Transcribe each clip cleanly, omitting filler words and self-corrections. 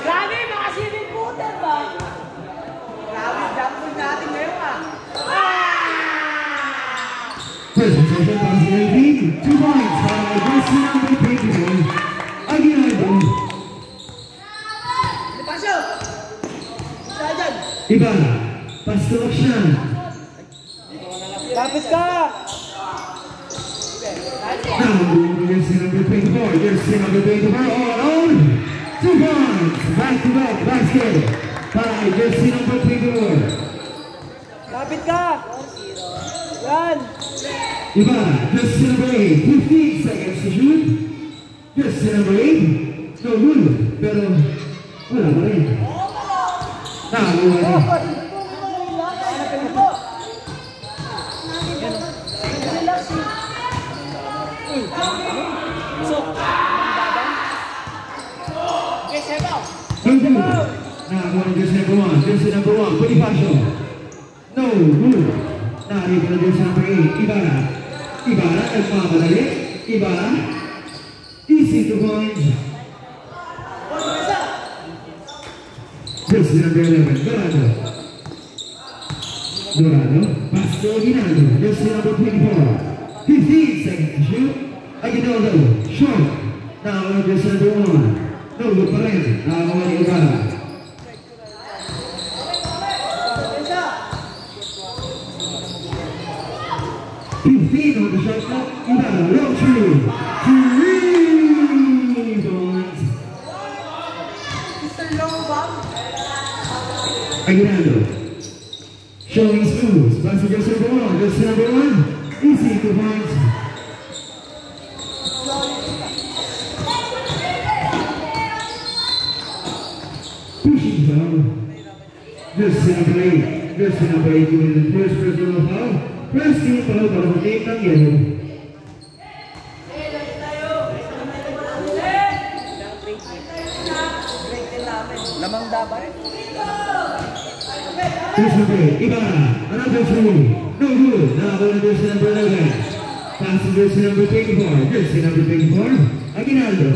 Grabe, mga swimming footer ba? Grabe, jump pool natin ngayon ah. Presentation by CIV, 2 points by Jesse number 21, Aguinaldo. Pasyo! Saan dyan? Ibarra, pass to Akshan. Lapit ka! Now moving to Jesse number 24, Jesse number 24 all on. 2 points, back-to-back basket by Jesse number 24. Lapit ka! Yan! Ibarra, Jesse number 8, 15 seconds to shoot. Jesse number 8, no good, pero wala pa rin. Nakuha rin. Nakakuha ng Jesse number 1, Jesse number 1, Bonifacio. No good. Narinig na Jesse number 8, Ibarra. Ibarra, nagmamadali. Ibarra. Easy 2 points. Jesse number 11, Dorado. Dorado, pass to Aguinaldo. Jesse number 24. 15 seconds to shoot. Aguinaldo, short. Nakakuha ng Jesse number 1. No good pa rin. Nakakuha ng Ibarra. 15 on the shot clock. Ibarra, long through. 3 points. Aguinaldo. Showing his moves. Pass to Jesse number 1. Jesse number 1. Easy 2 points. Pushing foul. Jesse number 8. Jesse number 8 with the first personal foul. First team foul para sa team ng yellow. Lamang dapat. Jesse number 8. Ibarra. Another 3. No good. Nakakuha ng Jesse number 11. Pass to Jesse number 24. Jesse number 24. Aguinaldo.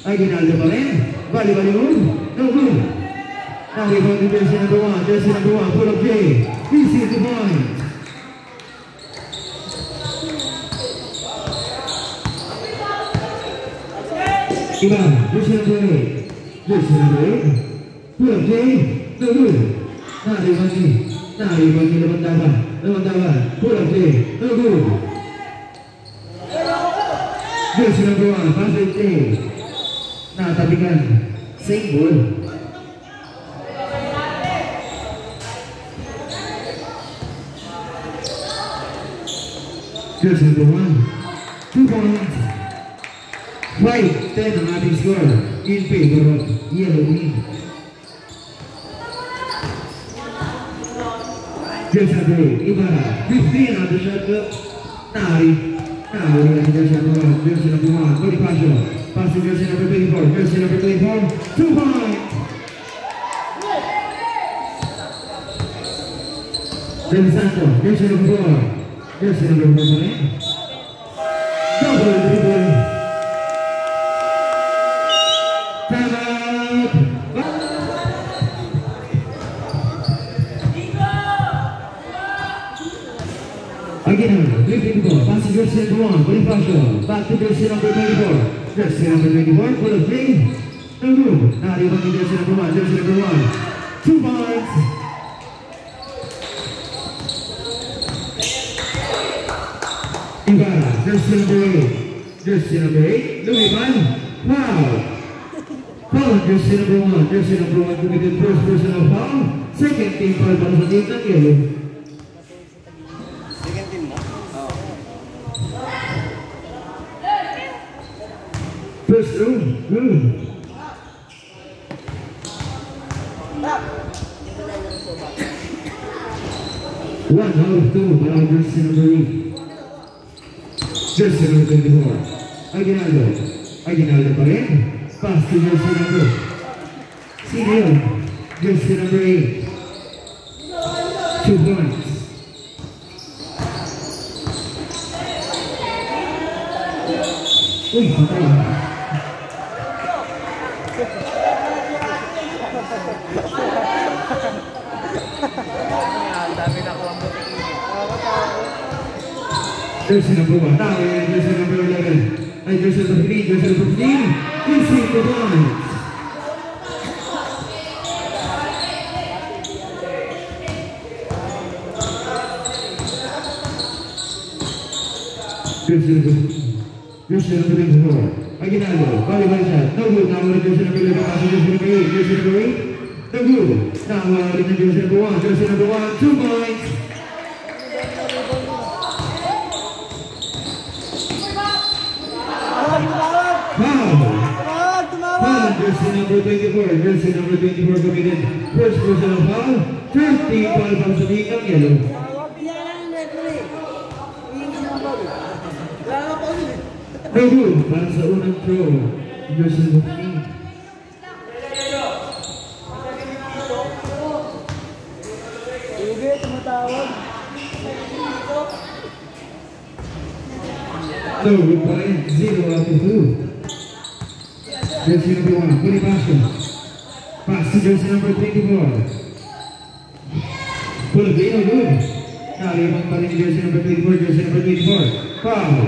Aguinaldo pa rin. Bali-bali move. No good. Nakakuha ng Jesse number 1. Jesse number 1. Pull up J. Easy 2 points. Ibarra, Jesse number 8. Jesse number 8. Pull up J. No good. Nariban ni laban daban. Pull up J. No good. Jesse number 1. Pass it J. Nakatabigan. Same ball. Jesse number 1. 2 points. 5-10 ang ating score in favor of Yellow Wing. Jesse number 8, Ibarra, 15 on the shot clock. Nahuli ang Jesse number 1, Jesse number 1, Bonifacio. Pass to Jesse number 24, Jesse number 24, 2 points. Del Santos, Jesse number 4, Jesse number 4, double dribble. Again, dribbling ball, pass to Jesse number 1, Bonifacio. Back to Jesse number 24. Jesse number 24, full of 3. No good. Nariban ni Jesse number 1, Jesse number 1. 2 points. Ibarra, Jesse number 8. Jesse number 8, Lumiban. Foul. Foul, Jesse number 1. Jesse number 1 committed first personal foul. Second team foul para sa team ng yellow. First row, good. 1 out of 2 para Jesse number 8. Jesse number 24. Aguinaldo. Aguinaldo pa rin. Pass to Jesse number. Senior. Jesse number 8. 2 points. Uy, patay. Dami na ko ang buti. Jersey number 1. Now jersey number 11. Ay, jersey number 3. Jersey number 15. Quincy Cobones. Jersey number 24. Aguinaldo. Volleyball shot. No good. Now jersey number 11. Passes jersey number 8. Jersey number 8. No good. Now jersey number 1. Jersey number 1. 2 points. Foul, jersey number 24, jersey number 24 committed. First personal foul, 30 foul from sa Dikang Yellow. No good, para sa unang throw, jersey number 15. No good pa rin, 0 out of 2. Jersey number 1, Bonifacio. Pass to jersey number 24. Filipino, good. Naliman pa rin jersey number 24, jersey number 24. Foul.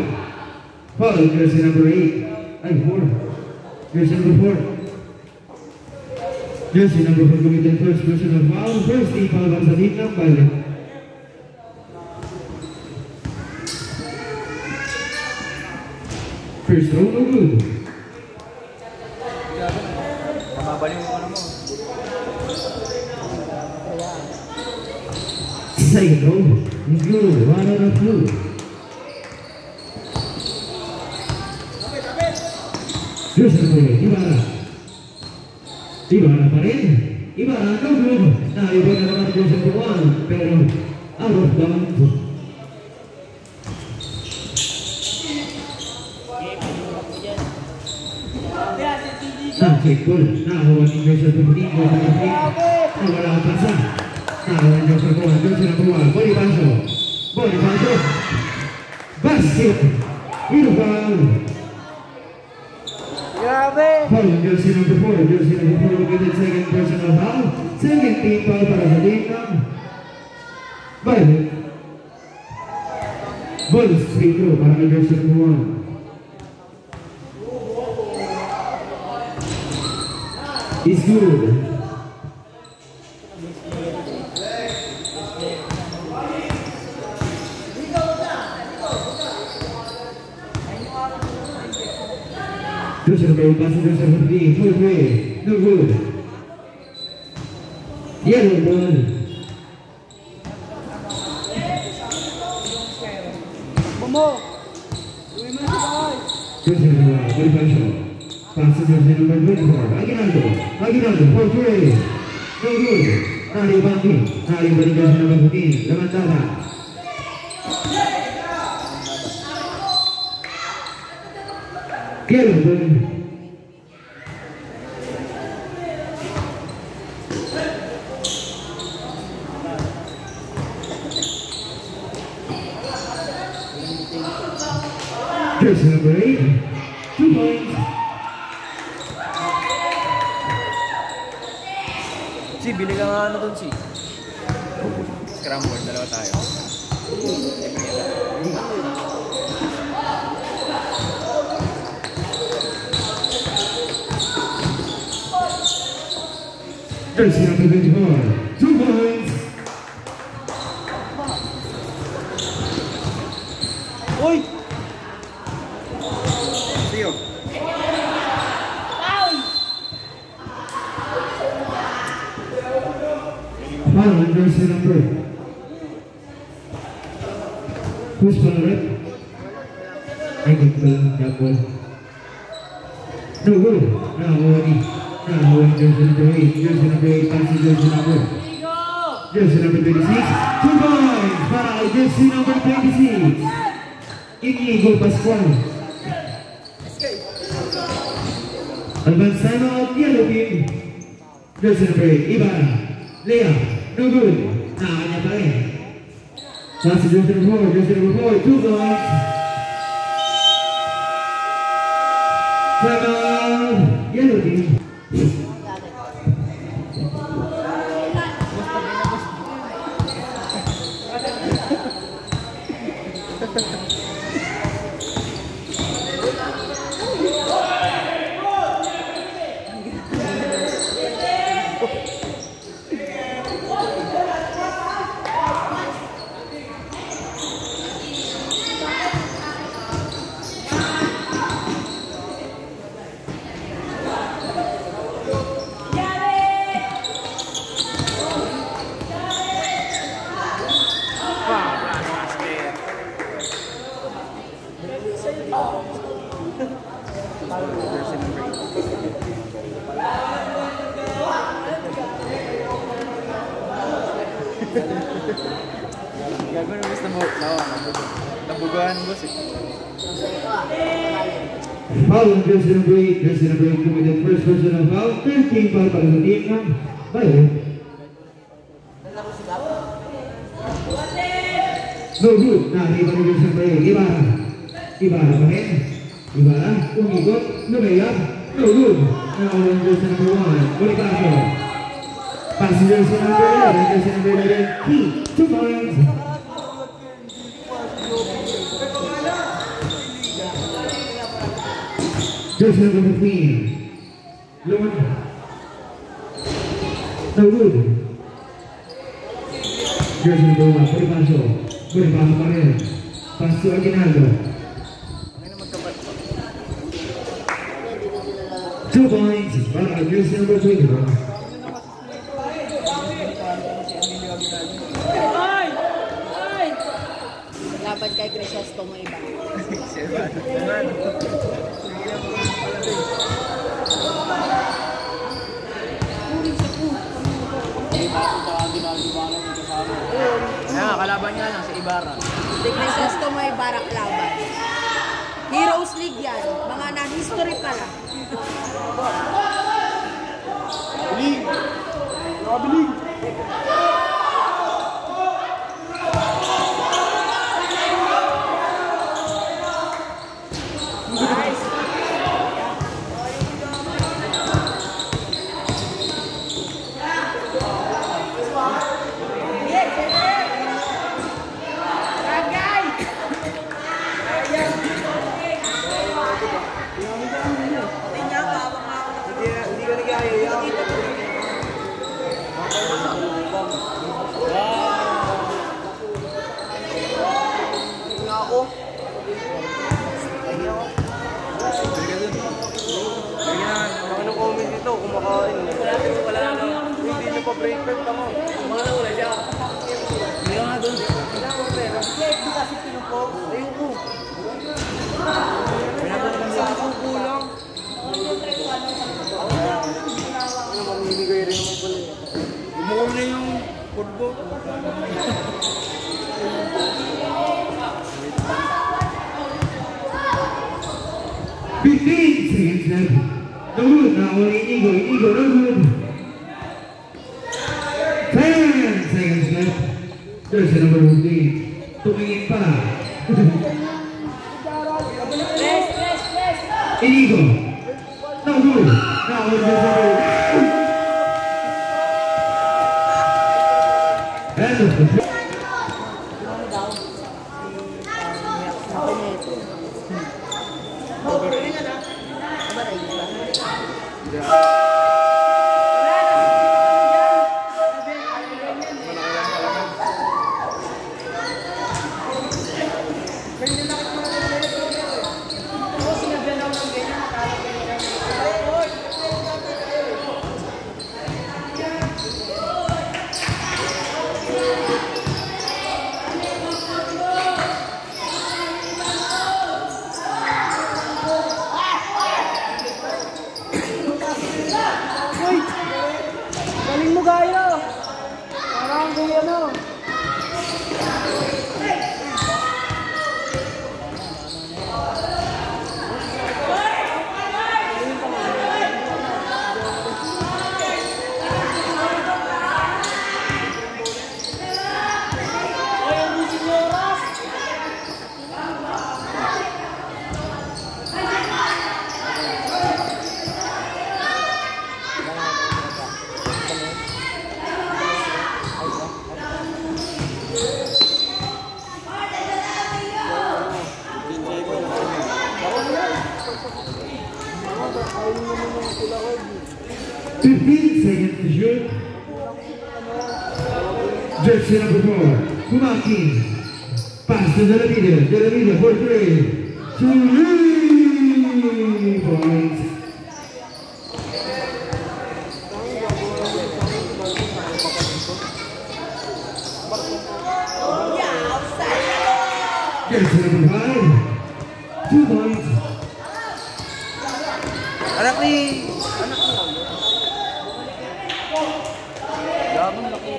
Foul, jersey number 8. Ay, 4. Jersey number 4. Jersey number 4 committed first personal foul. First team foul sa Dikang Balik. First throw, no good. Mababaliw mo mo. Second throw is good. 1 out of 2. Jersey number 8, Ibarra. Ibarra pa rin. Ibarra, no good. Naiba na naman jersey number 1, pero out of bounds. Check ball. Nakakuha ni jersey number 15. Nawala ang pansa. Nakakuha ni jersey number 1. Bonifacio. Bonifacio. Basket. Foul. Grabe! Foul ng jersey number 4. Jersey number 4 committed second personal foul. Second team foul para sa Dikang Violet. Ball free throw para kay jersey number 1. Is good. Jersey number 8, pass to jersey number 3, full play, no good. Yellow ball. Momo! Uwi mo na si Bakay! Jersey number 1, Bonifacio. Pass to jersey number 24, Aguinaldo. Aguinaldo, full play, no good. Naliban ni jersey number 15, Lamandara. Yellow ball. Jersey number 8, 2 points. Si, bili ka nga ano dun, si. Scramble, dalawa tayo. Jersey number 24, 2 points. Uy! Siyo. Foul on jersey number. Who's foul rep? I think that one. No good. Now jersey number 8. Jersey number 8 passes jersey number. Jersey number 26. 2 points para jersey number 26. Inigo Pascual. Advance timeout, yellow team. Jersey number 8, Ibarra. Lea, no good. Nakakanya pa rin. Pass to jersey number 4, 2 points. team. Gago na gusto mo. Nabugahan mo boss eh. Foul on jersey number 8. Jersey number 8 committed first personal foul. 13 foul para sa team ng Bayo. No good. Nakalipan ni jersey number 8. Ibarra. Ibarra pa rin. Ibarra. Umikot. Lumayap. No good. Foul on jersey number 1. Bonifacio. Pass to jersey number 11. Jersey number 11. Key. 2 points. Jersey number 15. Lord. No good. Jersey number 1. Bonifacio. Bonifacio pa rin. Pass to Aguinaldo. 2 points. Para jersey number 21. Laban kay Crisostomo iba. Kaya kalaban niya lang sa Ibarra. Si Crisostomo Ibarra laban. Heroes League yan. Mga na-history pala. Bilig! Nakabilig! Umuuna yung pulbo. 15 seconds left. No good. Now only Inigo. Inigo, no good. 10 seconds left. Jersey number 15. Tumingin pa. Inigo. No good. Now only jersey number 8. End of the play. 15 seconds to shoot. Jersey number 4, Kumakin. Pass to Delavide for 3. 3 points. Jersey number 5, 2 points. Anak ni... Labang laki.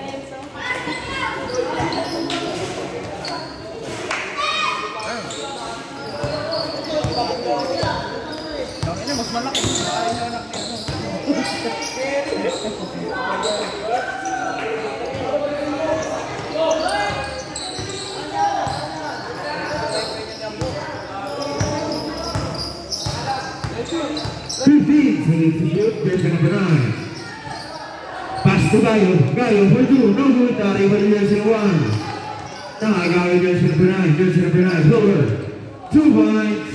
Ini mas malaki. Ayaw anak niya. 15 seconds to shoot. Jersey number 9. Pass to Gayo for 2. No good. Tari for jersey number 1. Gayo jersey number 9. Floater. 2 points.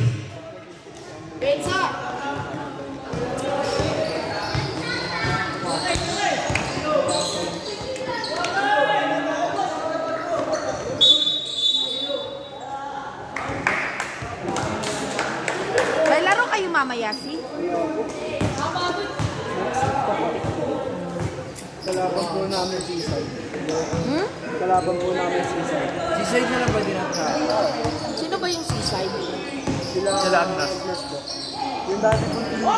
Benza! May laro kayo mamaya, si? Kalaban po namin seaside. Hmm? Kalaban po namin seaside. Seaside na lang ba dinatry? Sino ba yung seaside? Sila Agnes. Yung dati po team ko.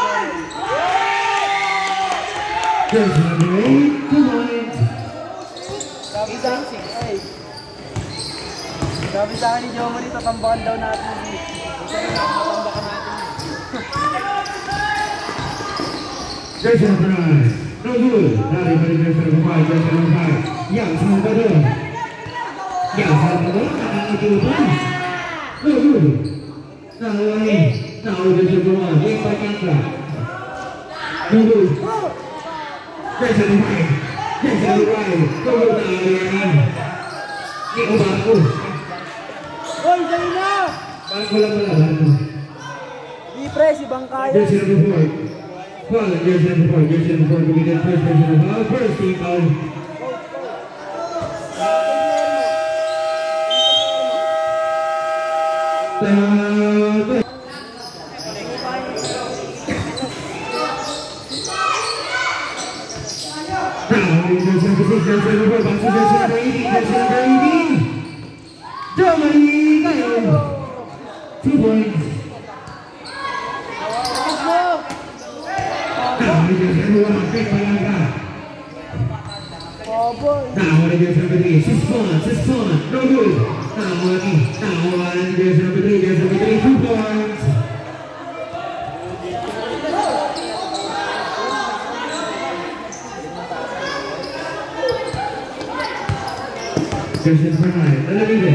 Jersey number 8. 2 points. Sabi sa akin ni Jomari, tatambakan daw natin. Tatambakan natin. Jersey number 9. No good. Tari for jersey number 5. Jersey number 5. Yang Salvador. Nakangitiupan. No good. Nahuli jersey number 1. Yang Panyangka. No good. Jersey number 5. Jersey number 5. No good. Nahuli. Iko Barco. Hoy, dali na! Barco lang pala. Barco. Di pre, si Bangkaya. Jersey number 4. Foul. Jersey number 4. Jersey number 4. Committed first personal foul. First team foul. Now, jersey number 6. Jersey number 4. Back to jersey number 18. Jersey number 18. Jomari Gayo. 2 points. Now, jersey number 1. Pick Panyangka. Now, jersey number 3. 6 points. No good. Now, jersey number 3. Jersey number 3. 2 points. Jersey number 9. Delavide.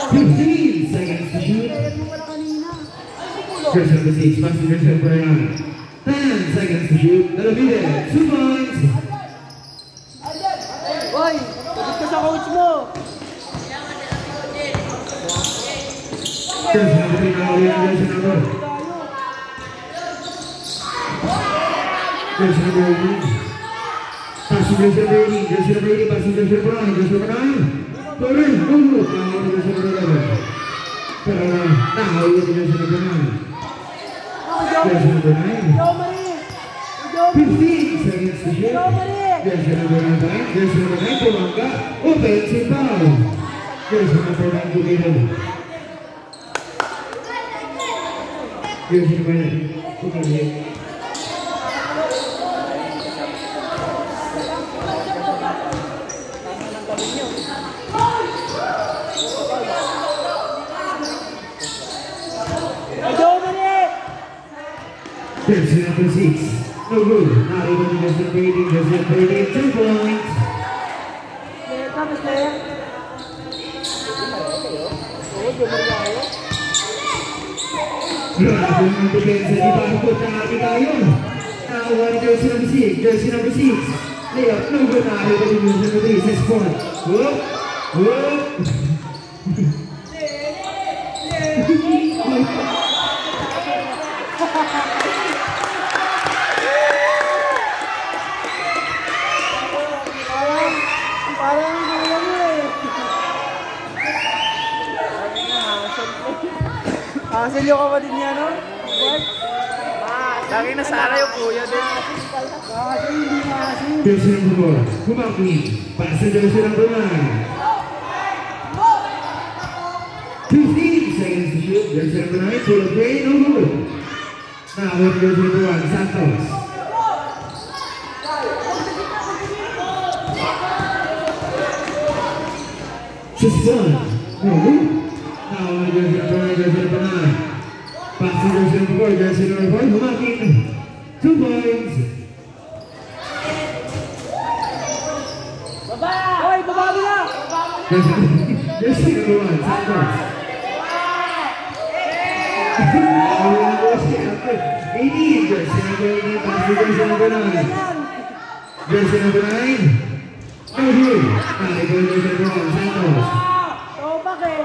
15 seconds to shoot. Jersey number 6. Pass to jersey number 9. 10 seconds to shoot. Delavide. 2 points. Hoy, tapos ka sa coach mo. Jersey number 3. Nahuli ang jersey number. Jersey number 18. Pass to jersey number 18. Jersey number 18. Pass to jersey number 9. Jersey number 9. Sorry. No good. Nahuli jersey number 11. Pero nahuli jersey number 9. Jersey number 9. Jomari! 15 seconds to shoot. Jersey number 9. Jersey number 9. Pumangga. Offensive foul. Jersey number 9. Committed. Jersey number 9. Committed. Jersey number 6. No good. Not able to jersey number 18. Jersey number 18. 2 points. Tapos na yan. Oo, Jomari tayo. Grabe ang depensa ni Barcos na ating tayo. Nakakuha ni jersey number 6. Jersey number 6. Layup. No good. Not able to jersey number 3. 6 points. Whoop. Whoop. Hassle yung kapatid niya, no? What? Lagi na sana yung kuya din. Jersey number 4, Humaki. Pass to jersey number 9. 15 seconds to shoot. Jersey number 9, full of play, no good. Now with jersey number 1, Santos. Just one, no good. Now with jersey number 9, jersey number 9. Pass to jersey number 4, jersey number 4, Humaki. 2 points. Hoy, baba mo na! Jersey number 1, Santos. 18, jersey number 18, pass to jersey number 9. Jersey number 9, no good. Now they go to jersey number 1, Santos. Oh, bakit?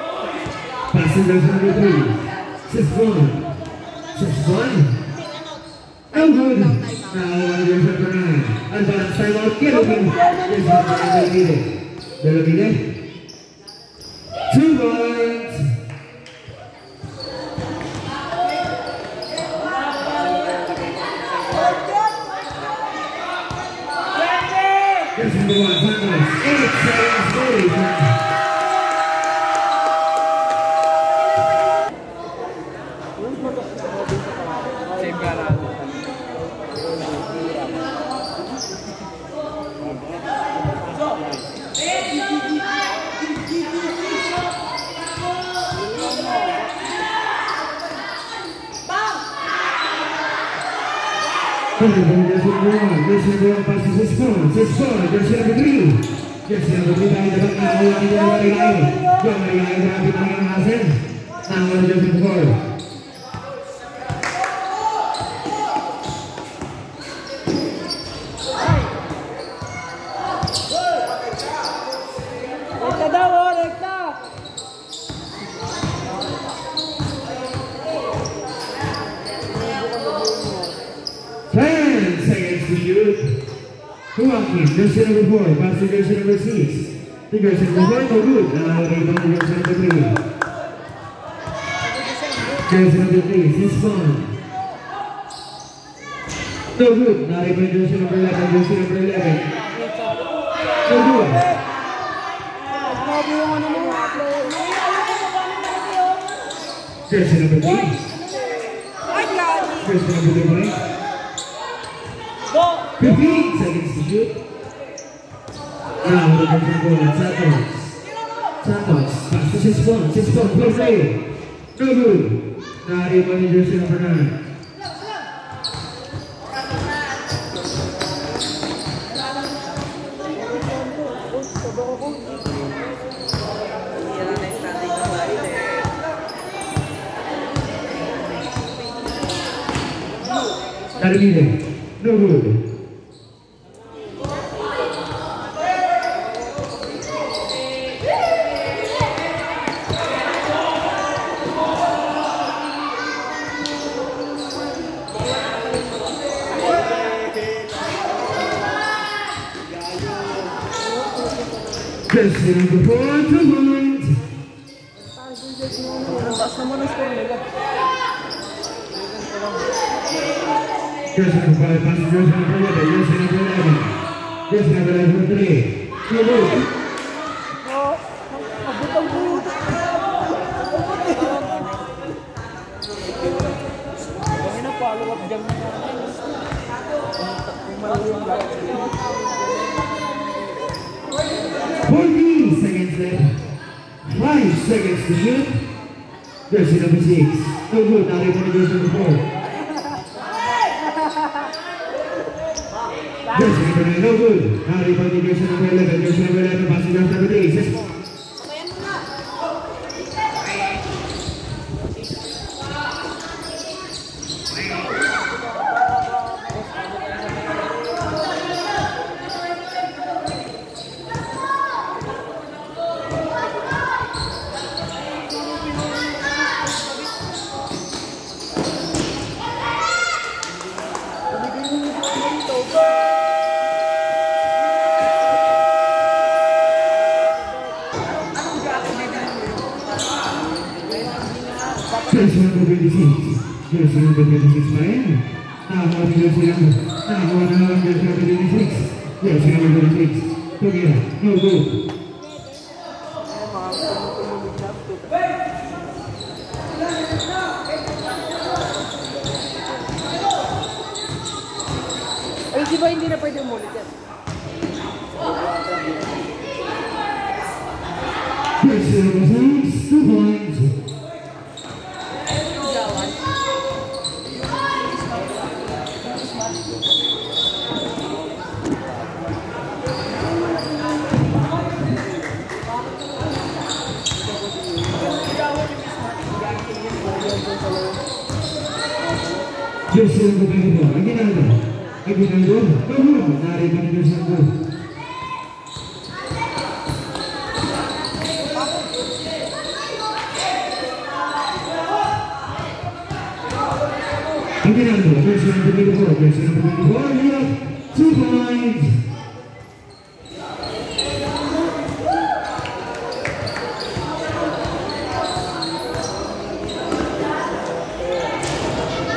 Pass to jersey number 3, 6-1. 6-1. No good. Now on jersey number 9. Advance timeout, Kelvin. Jersey number 9, Belovide. 2 points. Jersey number 1, Santos. 8 seconds, goal. Same ka na. Jersey number 1, jersey number 1 passes 6-4, 6-4, jersey number 3. Jersey number 3 tayo dapat na awal ni Joe Marigayo. Joe Marigayo grabe na ng hasil. Now on jersey number 4. Rekta daw, oh, rekta! 10 seconds to shoot. Humaki, jersey number 4, pass to jersey number 6. The jersey number 4, no good. Now they go to jersey number 3. Jersey number 3, 6-1. No good. Now they go to jersey number 11, jersey number 11. No good. Grabe yung ano mo, player. Jersey number 3. Ay, gani. Jersey number 3 point. 15 seconds to shoot. Now the jersey number 1, Santos. Santos, pass to 6-1, 6-1, full play. No good. Now they go to jersey number 9. Belovide, no good. Jersey number 4, 2 points. Taas naman ang score nila. Jersey number 5, pass to jersey number 11, jersey number 11. Jersey number 11, 3. No good. Oh, abot ang buto. Kaya na follow up dyan na natin. Kung mali yung black. 14 seconds left. 5 seconds to shoot. Jersey number 6. No good. Now they go to jersey number 4. Jersey number 9. No good. Now they go to jersey number 11. Jersey number 11. Pass to jersey number 3. 6. Jersey number 26. Jersey number 26 pa rin. Nakakuha ni jersey number. Nakakuha na naman jersey number 26. Jersey number 26. Tugya. No good. Ay, di ba hindi na pwede umulit yan? Jersey number 6. 2 points. Jersey number 24. Aguinaldo. Aguinaldo. Bagus. Narik dari jersey number. Aguinaldo. Jersey number 24. Jersey number 24. Lihat. 2 points.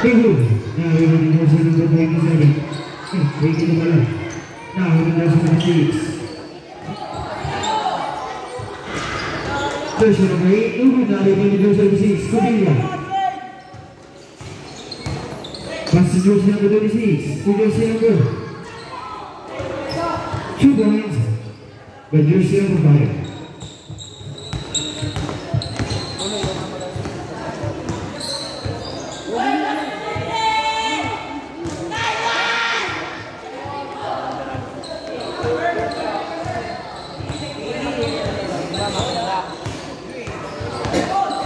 Bagus. Now we're going to jersey number 27. Wait in the ball. Now we're going to jersey number 6. Jersey number 8. Now we're going to jersey number 6. Codilla. Pass to jersey number 26. To jersey number 2 points. But jersey number 5.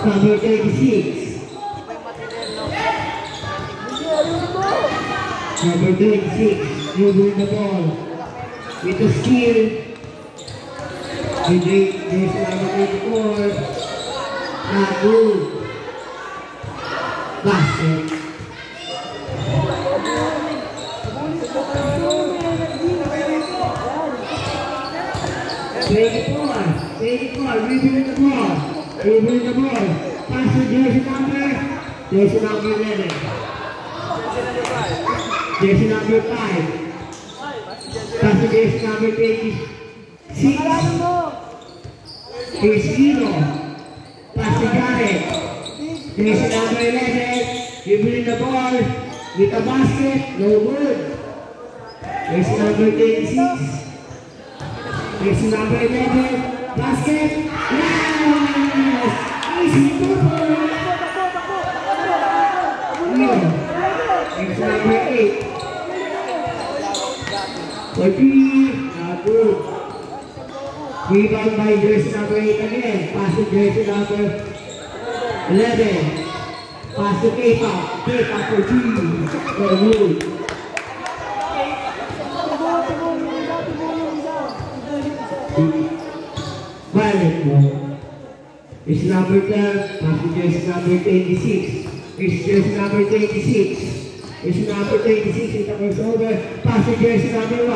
Number 36. Number 36. Moving the ball with the steal. There's number 84. Not good. Basket. Take it forward. Rebuild the ball. Rebuild the ball. Pass to jersey number 11. Jersey number 5. Pass to jersey number 26. Here's Hero. Pass to Jared. Jersey number 11. Rebuild the ball with a basket. No good. Jersey number 26. Jersey number 11. Basket. Yes! Easy 2 points. No. Jersey number 8. 14. Not good. Rebound by jersey number 8 again. Pass to jersey number 11. Pass to K-Pop. K-Pop for 3. No good. Violet ball. It's number 12. Pass to jersey number 26. It's jersey number 26. It's number 26. It's a crossover. Pass to jersey number 1.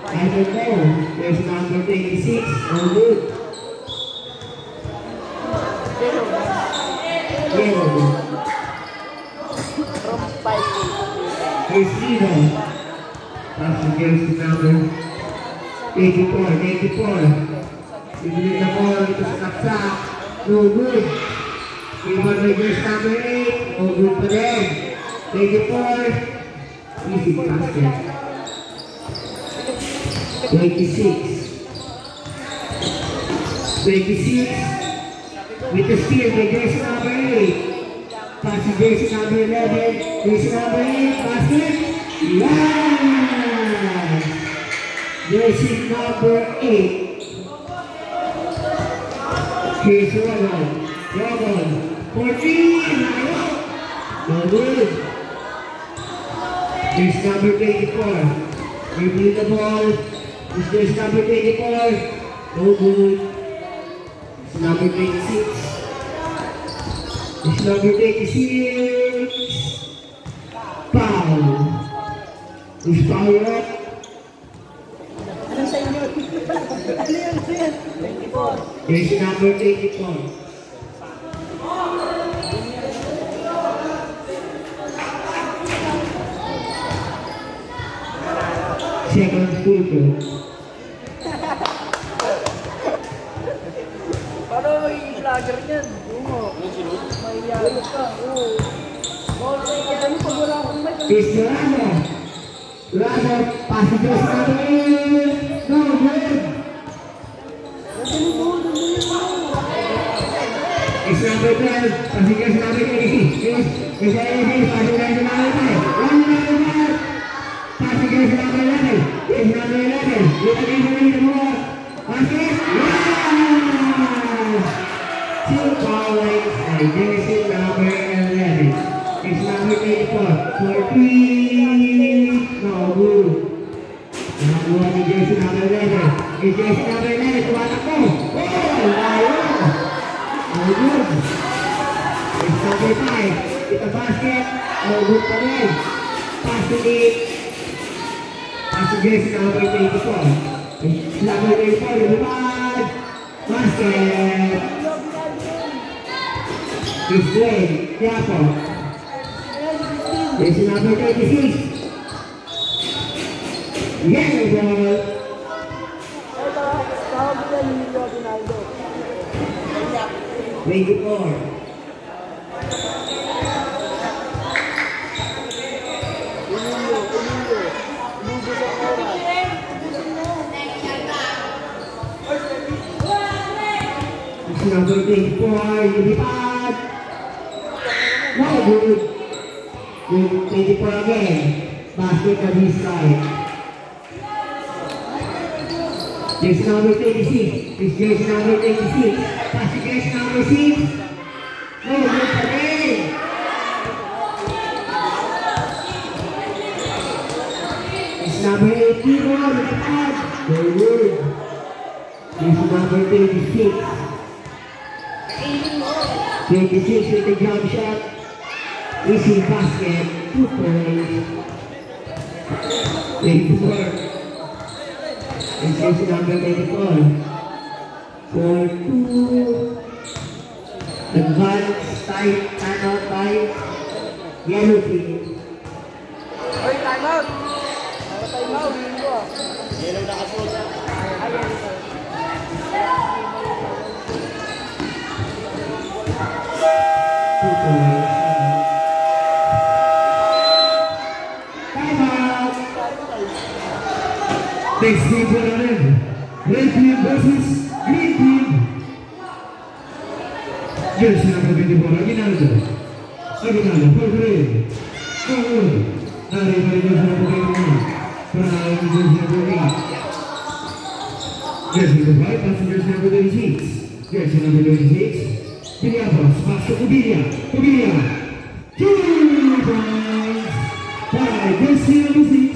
I don't know. Jersey number 26. No good. Yellow. Here's Zero. Pass to jersey number 84. Bibili the ball ito sa kapsa. No good. Rebound by jersey number 8. No good pa rin. 24. Easy basket. 26. With the steal by jersey number 8. Pass to jersey number 11. Jersey number 8. Basket. Yeah! Jersey number 8. Here's Robin. 14. No good. Here's number 24. Review the ball. Here's number 24. No good. It's number 26. It's number 26. Foul. It's foul up. Ano sa inyo? Ano yan? 24. Here's number 84. Second free throw. Paano magiging vlogger niyan? Mahiyalo ka. Oo. Ano pag wala akong mic? Is Ramo. Ramo, passing to Samuel. No good. It's number 12. Passing to number 26. Is anything passing to number 9. Passing to number 11. Is number 11. Look at the ball. Passing. Two points. And this is number 11. It's number 84. For 3. No good. Number 1 is jersey number 11. It's jersey number 11. Tumatak mo. Oh! Layo! No good. It's number 5. It's a basket. No good pa rin. Pass to Nick. Pass to jersey number 24. It's number 24. Lumipad. Basket. It's Dwayne. Tiapo. Jersey number 36. Yellow ball. Tawag nila yung Ronaldo. 24. Lugo sa oras. It's number 24. Lumipad. No good. 24 again. Basket on his side. Jersey number 26. It's jersey number 26. Pass to jersey number 6. No good pa rin. It's number 18. Lumipad. No good. Jersey number 26. 26 with the jump shot. Easy basket. 2 points. 24. It's jersey number 24. For 2. Advance time, timeout time. Yellow team. Hoy, time out! Time out, hindi ko ah. Yellow na kasunod. Timeout. Next team for the red. Red team versus green team. Jersey number 24. Aguinaldo. Aguinaldo for 3. Forward. Dari jersey number 21. From jersey number 8. Jersey number 5. Passing jersey number 26. Jersey number 26. Villapos. Pass to Cubilla. Cubilla. 2 points. By jersey number 6.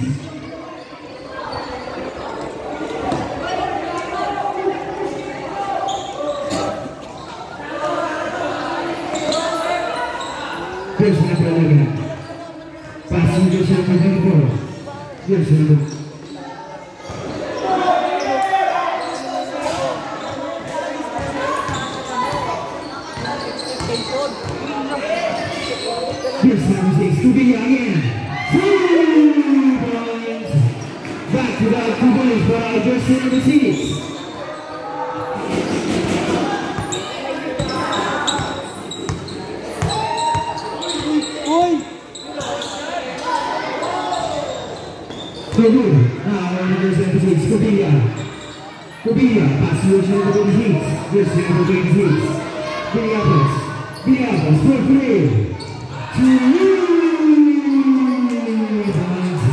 Jersey number 11. Passing jersey number 24. Jersey number. Jersey number 6. Cubilla again. 2 points. Back to back 2 points by jersey number 6. So good. Now on the jersey number 6, Cubilla. Cubilla, pass to jersey number 26. Jersey number 26. Villapos. Villapos for 3. 2 points.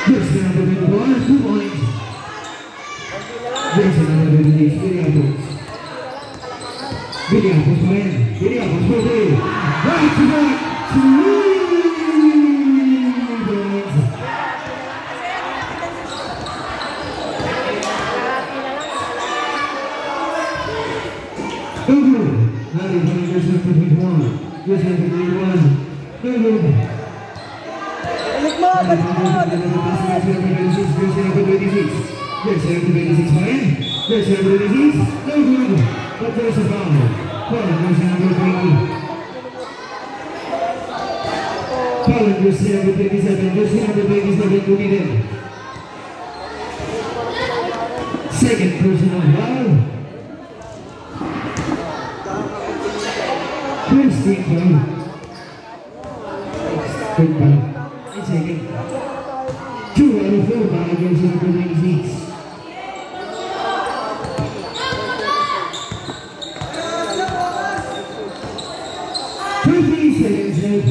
Jersey number 21, 2 points. Jersey number 26, Villapos. Villapos pa rin. Villapos for 3. Right to back. 2 points. No good. Not even jersey number 21. Jersey number 21. No good. Balik mo! Balik mo! Jersey number 26. Jersey number 26. Jersey number 26 pa rin. Jersey number 26. No good. But there's a foul. For jersey number 20. Foul on jersey number 27. Jersey number 27 committed. Second personal foul. First team foul. Third foul. And second. 2 out of 4 by jersey number 26. Seconds left.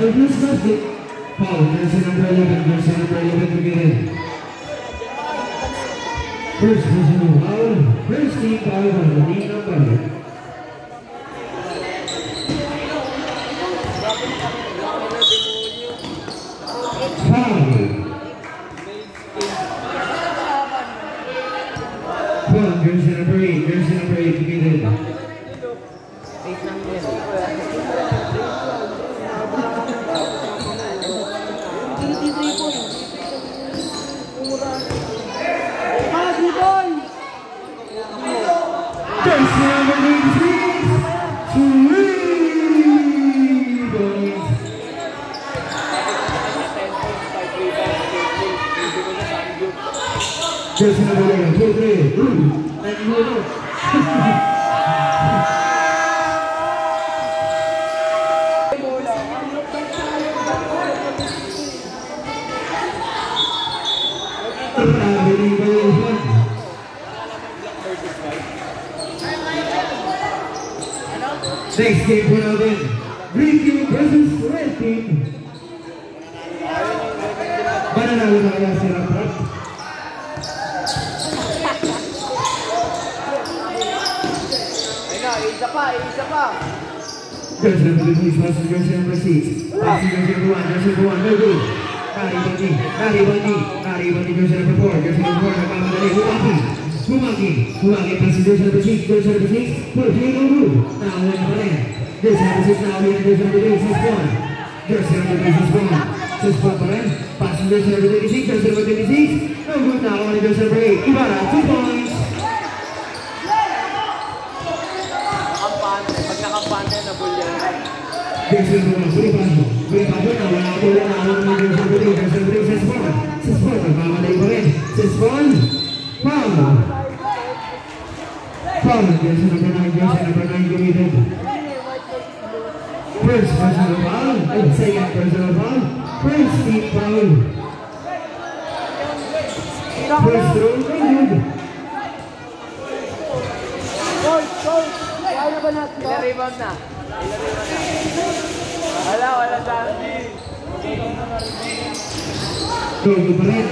This basket. Foul, jersey number 11, jersey number 11 to get in. First personal foul, first team foul on the lead number. Foul. Jersey number 8, jersey number 8 to get in. Jersey number 11, 2-3, and move up. Next game for Alvin. Green team versus red team. Mananalo na kaya si Raprap? Isa pa. Jersey number 6 versus jersey number 6. Passing jersey number 1, jersey number 1, no good. Nari Bandi, jersey number 4, jersey number 4, nagkamadali, Humaki, passing jersey number 6, jersey number 6, full play, no good. Nakawa na pa rin. Jersey number 6, nakawa na jersey number 3, 6-1. Jersey number 3, 6-1. 6-1 pa rin. Passing jersey number 26, jersey number 26, no good. Nakawa na jersey number 8. Ibarra, 2 points. Pag nakampante na bulyan. Jersey number 1, Buripaso, nawala ko lang ang jersey number 3, jersey number 3, 6-1, nagmamadali pa rin. 6-1, foul. Foul, jersey number 9 committed. First personal foul, and second personal foul. First team foul. First throw, no good. Kaya na ba natin? Ilang rebound na? Wala dami. Todo pa rin,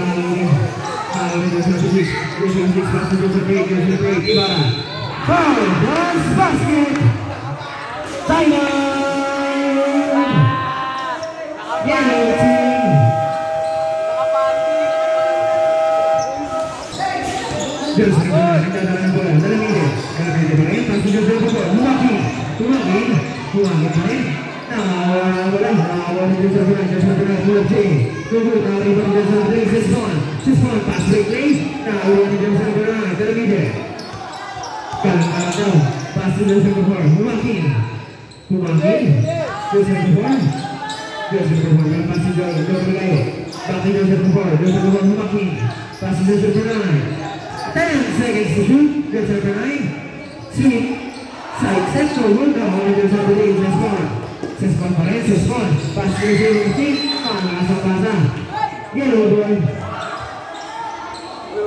jersey number 6, jersey number 6, passing jersey number 8, Ibarra. Foul, plus basket. Timeout. Yellow team. Jersey number 9, nagdadala ng bola, dalamide pa rin, passing jersey number 4, Humaki pa rin. Nakawa ng jersey number 9, jersey number 9, Mulak J. Good, nakariba ng jersey number 3, 6-1, pass break play. Nakawa ng jersey number 9, dalamide. Kalang daw, passing jersey number 4, Humaki, jersey number 4. Jersey number 1, passing jersey number 9. Backing jersey number 4, jersey number 1, Humaki. Passing jersey number 9. 10 seconds to shoot, jersey number 9. Swing, side set forward, nakawa ng jersey number 8, 6-1 pa rin, 6-1. Pass jersey number 15, pangasa-pasa. Yellow ball.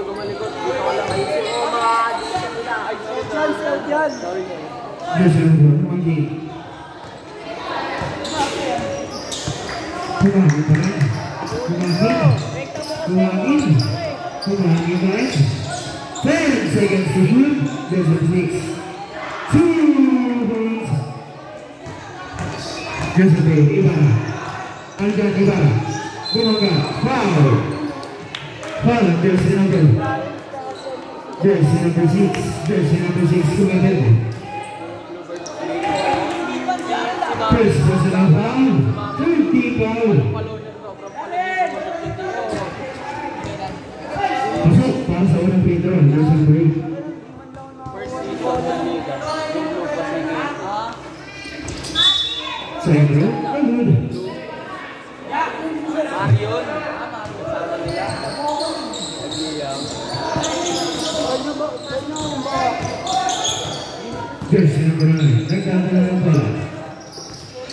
Gumalikot, dito ko lang ayusin. Mga addition nila. Chance out yan. Jersey number 1, Humaki. Humaki pa rin. Humaki pa rin. 10 seconds to shoot, jersey number 6. 2 points. Jersey number 8, Ibarra. Andyan Ibarra. Bumangga. Foul. Foul on jersey number 6. Jersey number 6 committed. First personal foul. 30 foul. Pasok para sa unang free throw. Nelson Break. First season ng Liga. Yung blue pa Second row. Good. Marion. Kasama nila. Nag-iyaw. Jersey number 9. Nagdadala ng pala.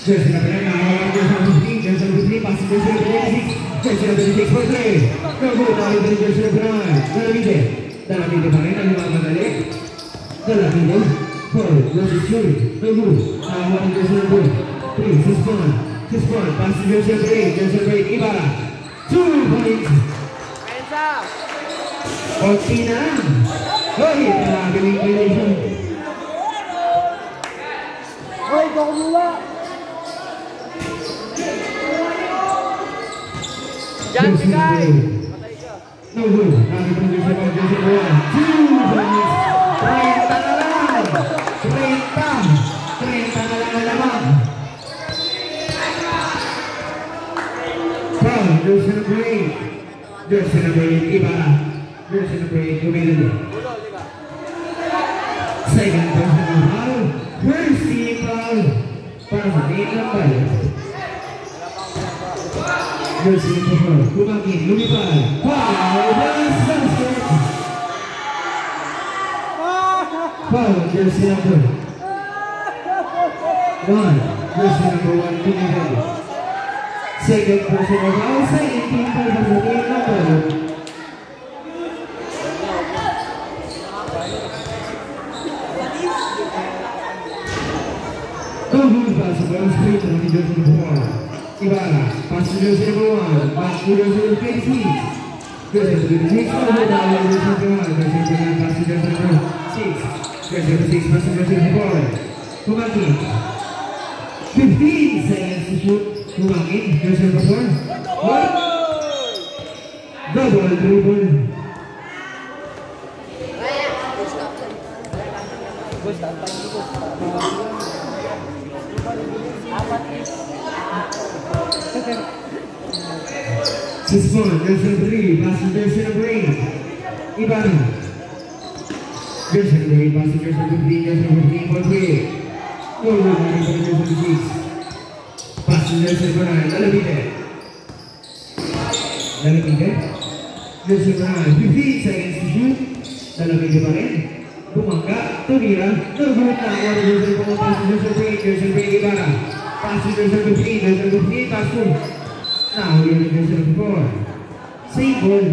Jersey number 9. Nakawalan jersey number 15. Jersey number 3. Passing jersey number 26. Jersey number 26 for 3. No good. Nakita ni jersey number 9. Dalamide. Dalamide pa rin. Ang lumamadali. Dalamide. 4. Rosy Churi. No good. Nakawalan jersey number 3. Suspon. Suspon. Passing jersey number 8. Jersey number 8. Ibarra. 2 points. Pensa! Okay na. Hoy, grabe ng inclination. Hoy, baka mula. Diyan si Kai! No good. Nakita ng jersey number 2 points. 30 na lang. 30 na lang ang lamang. Foul, jersey number 8. Jersey number 8, Ibarra. Jersey number 8, Humility. Second personal foul. First team foul. Para sa team number. Jersey number 4, Kumangin, lumipad. Foul, last basket. Foul, jersey number 1. Jersey number 1, Kumangin. Second personal foul, second team foul para sa team number. No good pass of Wells Street on the jersey number 4. Ibarra, pass to jersey number 1, pass to jersey number 26. Jersey number 26, no good down on jersey number 1, jersey number 9, pass to jersey number 6. Jersey number 6, pass to jersey number 4. Kumangin. 15 seconds to shoot. Kumangin, jersey number 4. What? Double dribble. Suspon, jersey number 3, pass to jersey number 8. Ibarra. Jersey number 8, pass to jersey number 15, jersey number 15 for 3. No good, jersey number 6. Pass to jersey number 9, Dalamide. Dalamide. Jersey number 9, 15 seconds to shoot. Dalamide pa rin. Bumangga, tumira, no good na. One jersey number 1, pass to jersey number 8, jersey number 8, Ibarra. Pass to jersey number 15, jersey number 15, pass to. Now we are in jersey number 4. Same ball.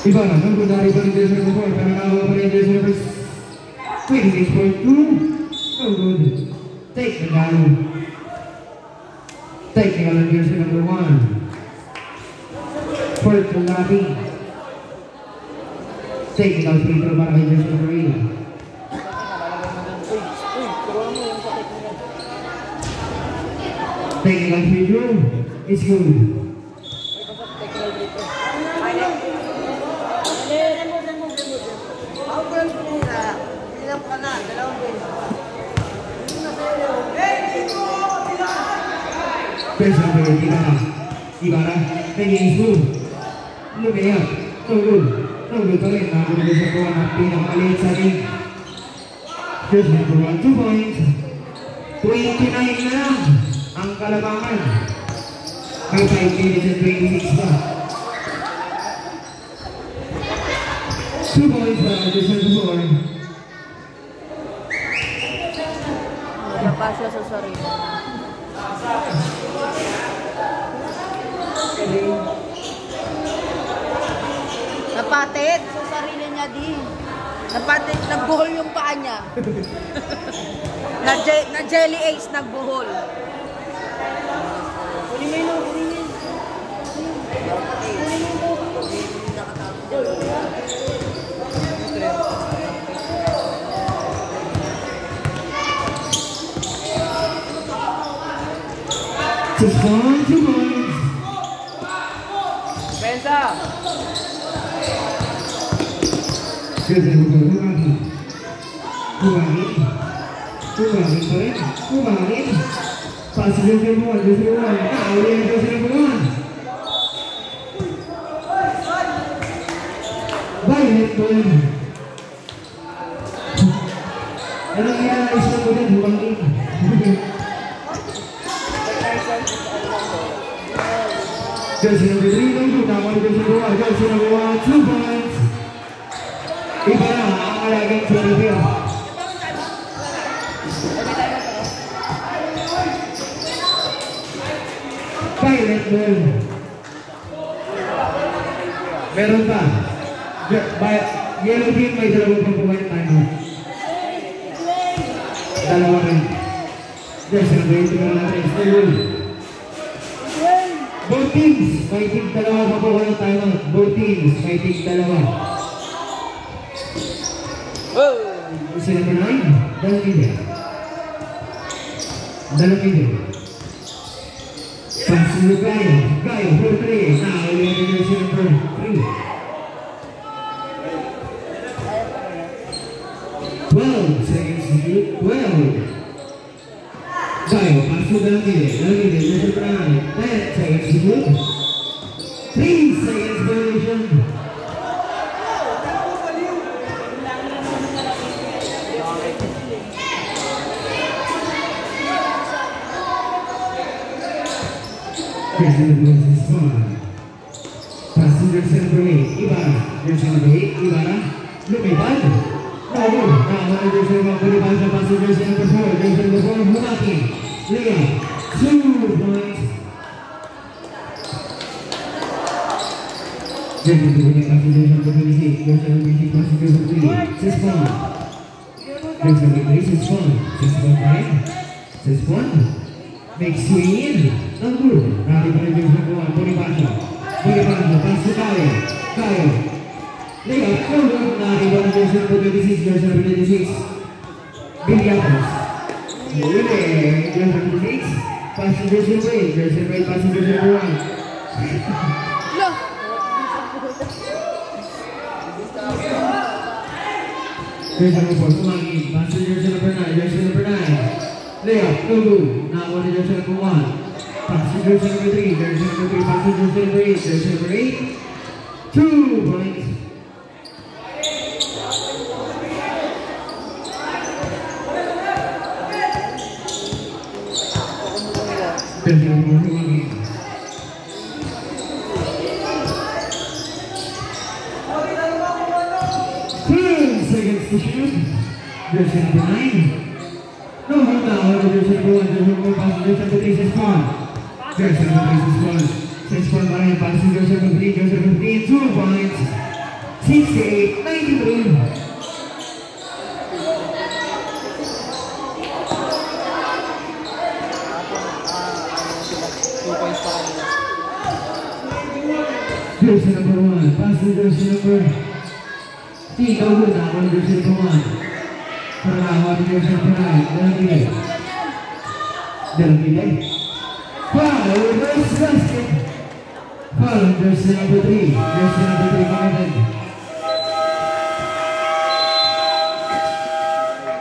Ibarra, no good na rin pa rin jersey number 4. Pero nakawa pa rin jersey number 26.2. No good. Take the down. Technical on jersey number 1. Fourth to Labi. Technical free throw para kay jersey number 8. Technical free throw is good. Jersey number 8, Ibarra. Ibarra, taking his move. Lumayap. No good. No good pa rin. Nakagulo sa kuha na pinakaliit sa ring. Jersey number 1, 2 points. 29 na lang ang kalabangan. May 5 minutes and 26 pa. 2 points para jersey number 4. Napasya sa sarili. Napatit sa sarili niya din. Napatit, nagbuhol yung paa niya. Na jelly ace, nagbuhol. Kunin mo yun, kunin mo yun. Pensa! Jersey number 4, Humagi. Humagi pa rin. Humagi. Pass to jersey number 1, jersey number 1. Now, we have jersey number 1. Violet ball. Anong i-analyze mo din, Humagi? Jersey number 3, no good. Now, jersey number 1. Jersey number 1, 2 points. Iba na ang alagang Jollibee. Violet ball. Meron pa. Yellow team may dalawang pang-point timeout. Dalawa rin. Jersey number 8 na natin. Still. Both teams may tig dalawa pang-point timeout. Both teams may tig dalawa. Jersey number 9. Dalawang video. Pass to Gaio. Gaio for 3. Now we have jersey number 3. 12 seconds to shoot. 12. Gaio, pass to Dalangide. Dalangide, jersey number 9. 10 seconds to shoot. 3 seconds violation. Jersey number 1. Pass to jersey number 8. Ibarra. Jersey number 8. Ibarra. Lumipad. No good. Now, jersey number 1. Pass to jersey number 4. Jersey number 4. Humaki. Lea. 2 points. Jersey number 1. Pass to jersey number 26. Jersey number 26. Pass to jersey number 3. 6 points. Jersey number 3. 6 points. 6 points. 6 points. Makes swing in. No good. Now, the jersey number 1. Bonifacio. Bonifacio. Pass to Gaio. Gaio. Lea. No good. Now, the jersey number 26. Jersey number 26. Villanos. Jersey number 6. Pass to jersey number 8. Jersey number 8. Pass to jersey number 1. Jersey number 4. Humagi. Pass to jersey number 9. Jersey number 9. Lea. No good. Now, on to jersey number 1. Pass to jersey number 3. Jersey number 3. Pass to jersey number 8. Jersey number 8. 2 points. Jersey number 1. Humagi. Seconds to shoot. Jersey number 9. No, hold on. Jersey number 1. Jersey number 1. Pass to jersey number 3. 6 points. Jersey number 3. 6 points. 6 points pa rin. Pass to jersey number 3. Jersey number 3. 2 points. 68, 93. Jersey number 1. Pass to jersey number 3. No good. Now on jersey number 1. Para on jersey number 9. Dalangide. Dalangide. Foul. Reverse basket. Foul on jersey number 3. Jersey number 3 committed.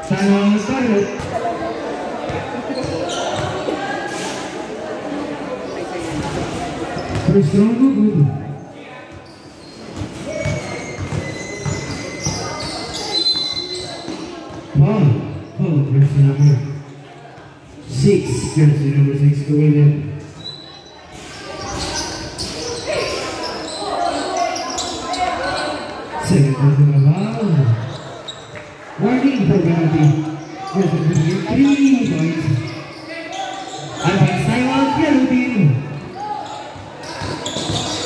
Time started. First round, no good. Foul, jersey number 6. Jersey number 6 committed. Second personal foul. Warning for penalty. Jersey number 3 points. Advance timeout, yellow team.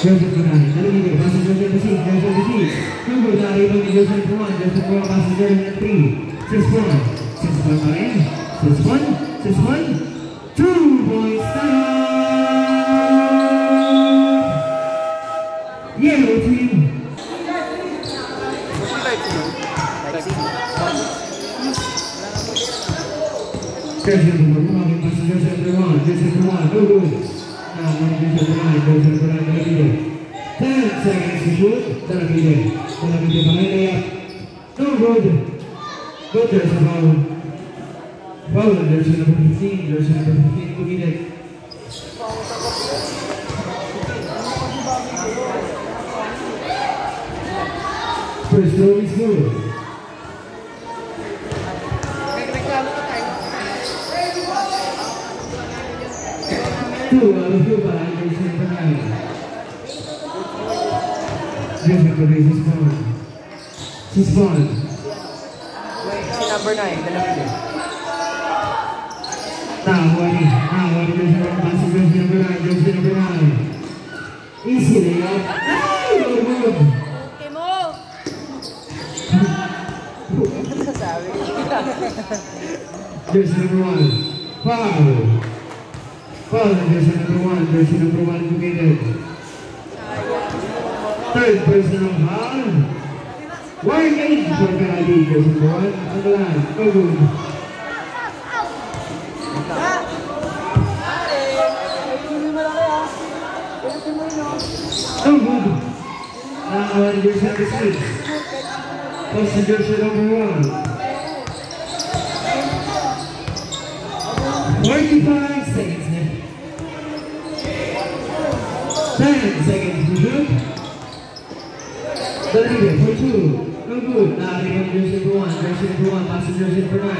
Jersey number 9. Dalangide. Pass to jersey number 6. Jersey number 6. Number na rebound ni jersey number 1. Jersey number 1 pass to jersey number 3. 6 points. 6 points pa rin. 6 points. 6 points. 2 points. Timeout. Yellow team. Jersey number 1. Pass to jersey number 1. Jersey number 1. No good. Now on jersey number 9. Jersey number 9. Dalangide. 10 10 seconds to shoot. Talamide behind layup. No good. But there's a foul. Foul, there's a number 15. There's a number 15 committed. First throw is good. Two out of two by there's number 9. There's number 8 is gone. She's gone. Si number 9, Talamide. Now, what is the passing jersey number 9? Jersey number 9. Easy layup. Ay, no good. Okay mo. Ano sasabi? Jersey number 1. Foul. Foul on jersey number 1. Jersey number 1 committed. Third personal foul. Warning for penalty. Jersey number 1 on the line. No good. No good. Now on jersey number 6. Post to jersey number 1. 45 seconds left. 10 seconds to shoot. Talamide for 2. No good. Nakakita jersey number 1. Jersey number 1. Pass to jersey number 9.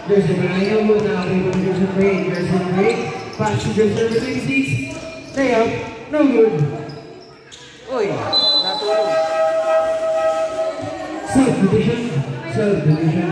Jersey number 9. No good. Nakakita jersey number 8. Jersey number 8. Pass to jersey number 26. Layup. No good. Uy, natulog. Subdivision. Subdivision.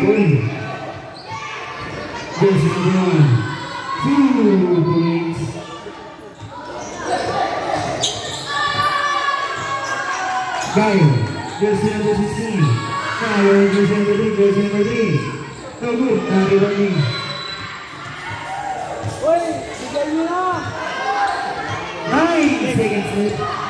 Goal. Jersey number 1. 2 points. Gaio. Jersey number 16. Gaio. Jersey number 3. Jersey number 3. No good. Warning. Uy, bigyan niyo na! 9 seconds left.